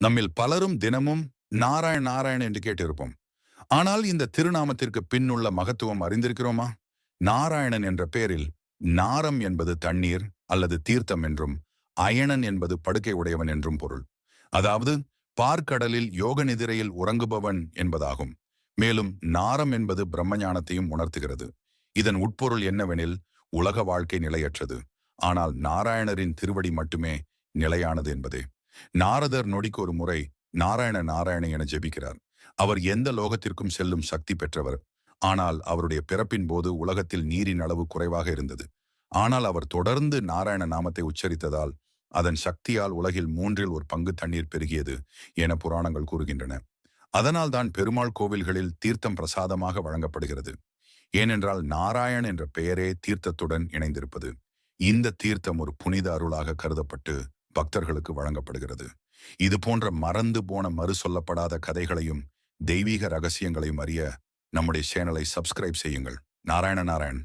நம்மில் பலரும் தினமும் நாராயண் நாராயண் என்று கேட்டிருப்போம். ஆனால் இந்த திருநாமத்திற்கு பின்னுள்ள மகத்துவம் அறிந்திருக்கிறோமா? நாராயணன் என்ற பெயரில் நாரம் என்பது தண்ணீர் அல்லது தீர்த்தம் என்றும், அயனன் என்பது படுக்கை உடையவன் என்றும் பொருள். அதாவது பார்க்கடலில் யோக நிதிரையில் உறங்குபவன் என்பதாகும். மேலும் நாரம் என்பது பிரம்மஞானத்தையும் உணர்த்துகிறது. இதன் உட்பொருள் என்னவெனில், உலக வாழ்க்கை நிலையற்றது, ஆனால் நாராயணரின் திருவடி மட்டுமே நிலையானது என்பதே. நாரதர் நொடிக்கு ஒரு முறை நாராயண நாராயண என ஜெபிக்கிறார். அவர் எந்த லோகத்திற்கும் செல்லும் சக்தி பெற்றவர். ஆனால் அவருடைய பிறப்பின் போது உலகத்தில் நீரின் அளவு குறைவாக இருந்தது. ஆனால் அவர் தொடர்ந்து நாராயண நாமத்தை உச்சரித்ததால் அதன் சக்தியால் உலகில் 1/3 தண்ணீர் பெருகியது என புராணங்கள் கூறுகின்றன. அதனால் தான் பெருமாள் கோவில்களில் தீர்த்தம் பிரசாதமாக வழங்கப்படுகிறது. ஏனென்றால் நாராயண் என்ற பெயரே தீர்த்தத்துடன் இணைந்திருப்பது. இந்த தீர்த்தம் ஒரு புனித அருளாக கருதப்பட்டு பக்தர்களுக்கு வழங்கப்படுகிறது. இது போன்ற மறந்து போன மறு சொல்லப்படாத கதைகளையும் தெய்வீக ரகசியங்களையும் அறிய நம்முடைய சேனலை சப்ஸ்கிரைப் செய்யுங்கள். நாராயண நாராயண்.